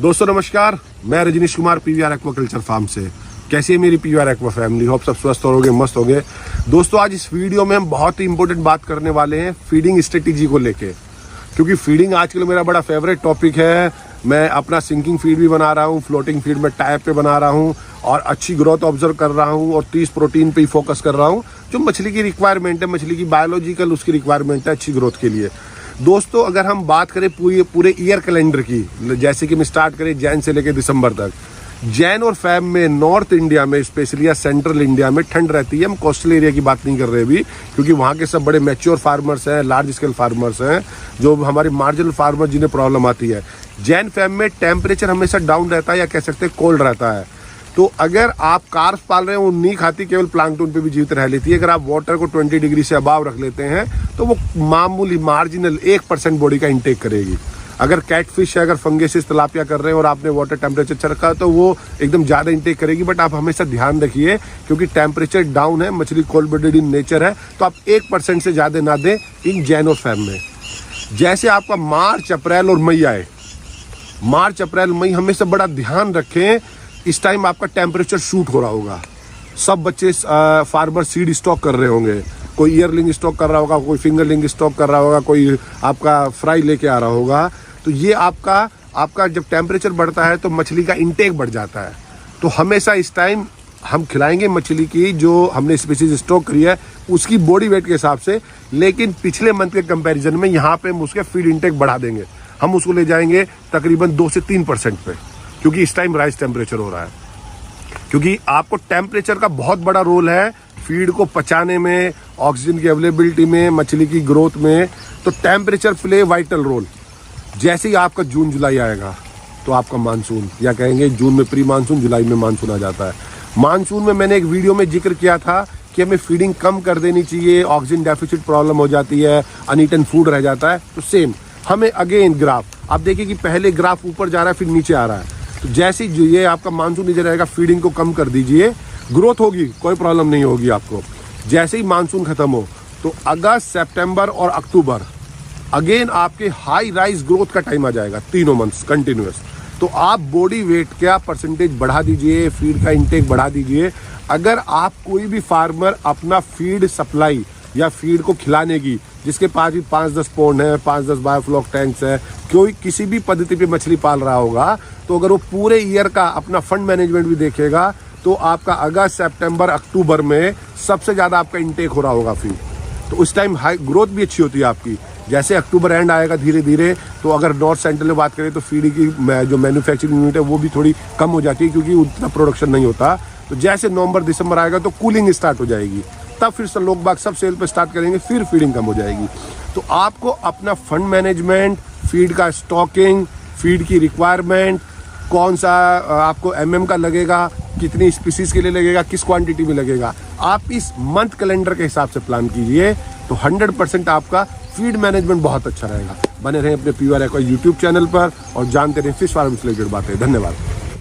दोस्तों नमस्कार, मैं Rajneesh Kumar PVR aquaculture farm से। कैसी है मेरी पीवीआर एक्वा फैमिली? होप सब स्वस्थ होगे, मस्त होगे। दोस्तों आज इस वीडियो में हम बहुत ही इंपॉर्टेंट बात करने वाले हैं फीडिंग स्ट्रेटेजी को लेके, क्योंकि फीडिंग आजकल मेरा बड़ा फेवरेट टॉपिक है। मैं अपना सिंकिंग फीड भी बना रहा हूँ, फ्लोटिंग फीड में टाइप पे बना रहा हूँ और अच्छी ग्रोथ ऑब्जर्व कर रहा हूँ और 30 प्रोटीन पे ही फोकस कर रहा हूँ, जो मछली की रिक्वायरमेंट है, मछली की बायोलॉजिकल उसकी रिक्वायरमेंट है अच्छी ग्रोथ के लिए। दोस्तों अगर हम बात करें पूरे ईयर कैलेंडर की, जैसे कि हम स्टार्ट करें जैन से लेकर दिसंबर तक, जैन और फैब में नॉर्थ इंडिया में स्पेशली या सेंट्रल इंडिया में ठंड रहती है। हम कोस्टल एरिया की बात नहीं कर रहे अभी, क्योंकि वहाँ के सब बड़े मैच्योर फार्मर्स हैं, लार्ज स्केल फार्मर्स हैं, जो हमारे मार्जिनल फार्मर जिन्हें प्रॉब्लम आती है। जैन फैब में टेम्परेचर हमेशा डाउन रहता है या कह सकते हैं कोल्ड रहता है। तो अगर आप कार्प पाल रहे हैं, वो नहीं खाती, केवल प्लांकटन पे भी जीवित रह लेती है। अगर आप वाटर को 20 डिग्री से अबाव रख लेते हैं तो वो मामूली मार्जिनल 1% बॉडी का इंटेक करेगी। अगर कैटफिश है, अगर फंगेसिस तिलापिया कर रहे हैं और आपने वाटर टेम्परेचर अच्छा रखा तो वो एकदम ज़्यादा इंटेक करेगी। बट आप हमेशा ध्यान रखिए, क्योंकि टेम्परेचर डाउन है, मछली कोल्ड ब्लडेड इन नेचर है, तो आप 1% से ज़्यादा ना दें इन जैन और फैब में। जैसे आपका मार्च अप्रैल और मई आए, मार्च अप्रैल मई हमेशा बड़ा ध्यान रखें। इस टाइम आपका टेम्परेचर शूट हो रहा होगा, सब बच्चे फार्मर सीड स्टॉक कर रहे होंगे, कोई ईयरलिंग स्टॉक कर रहा होगा, कोई फिंगरलिंग स्टॉक कर रहा होगा, कोई आपका फ्राई लेके आ रहा होगा। तो ये आपका जब टेम्परेचर बढ़ता है तो मछली का इंटेक बढ़ जाता है। तो हमेशा इस टाइम हम खिलाएंगे मछली की जो हमने स्पीसीज स्टॉक करी है उसकी बॉडी वेट के हिसाब से, लेकिन पिछले मंथ के कंपैरिजन में यहाँ पे हम उसके फीड इंटेक बढ़ा देंगे। हम उसको ले जाएंगे तकरीबन 2 से 3% पे, क्योंकि इस टाइम राइज टेम्परेचर हो रहा है। क्योंकि आपको टेम्परेचर का बहुत बड़ा रोल है फीड को पचाने में, ऑक्सीजन की अवेलेबिलिटी में, मछली की ग्रोथ में। तो टेम्परेचर प्ले वाइटल रोल। जैसे ही आपका जून जुलाई आएगा तो आपका मानसून, या कहेंगे जून में प्री मानसून, जुलाई में मानसून आ जाता है। मानसून में मैंने एक वीडियो में जिक्र किया था कि हमें फीडिंग कम कर देनी चाहिए, ऑक्सीजन डेफिसिट प्रॉब्लम हो जाती है, अनईटन फूड रह जाता है। तो सेम हमें अगेन ग्राफ आप देखिए कि पहले ग्राफ ऊपर जा रहा है फिर नीचे आ रहा है। तो जैसे ही ये आपका मानसून नीचे रहेगा, फीडिंग को कम कर दीजिए, ग्रोथ होगी, कोई प्रॉब्लम नहीं होगी आपको। जैसे ही मानसून खत्म हो तो अगस्त, सितंबर और अक्टूबर अगेन आपके हाई राइज ग्रोथ का टाइम आ जाएगा, तीनों मंथ्स कंटिन्यूअस। तो आप बॉडी वेट का परसेंटेज बढ़ा दीजिए, फीड का इंटेक बढ़ा दीजिए। अगर आप कोई भी फार्मर अपना फीड सप्लाई या फीड को खिलाने की, जिसके पास भी 5-10 पॉन्ड है, 5-10 बायोफ्लॉक टैंक्स है, कोई किसी भी पद्धति पे मछली पाल रहा होगा, तो अगर वो पूरे ईयर का अपना फंड मैनेजमेंट भी देखेगा तो आपका अगस्त, सितंबर, अक्टूबर में सबसे ज़्यादा आपका इंटेक हो रहा होगा फीड। तो उस टाइम हाई ग्रोथ भी अच्छी होती है आपकी। जैसे अक्टूबर एंड आएगा धीरे धीरे, तो अगर नॉर्थ सेंट्रल में बात करें तो फीड की जो मैन्युफैक्चरिंग यूनिट है वो भी थोड़ी कम हो जाती है, क्योंकि उतना प्रोडक्शन नहीं होता। तो जैसे नवंबर दिसंबर आएगा तो कूलिंग स्टार्ट हो जाएगी, तब फिर से लोग बाग सब सेल पे स्टार्ट करेंगे, फिर फीडिंग कम हो जाएगी। तो आपको अपना फंड मैनेजमेंट, फीड का स्टॉकिंग, फीड की रिक्वायरमेंट, कौन सा आपको MM का लगेगा, कितनी स्पीसीज के लिए लगेगा, किस क्वांटिटी में लगेगा, आप इस मंथ कैलेंडर के हिसाब से प्लान कीजिए। तो 100% आपका फीड मैनेजमेंट बहुत अच्छा रहेगा। बने रहें अपने पीवीआर एक्वा यूट्यूब चैनल पर और जानते रहें फिश फार्म से रिलेटेड बातें। धन्यवाद।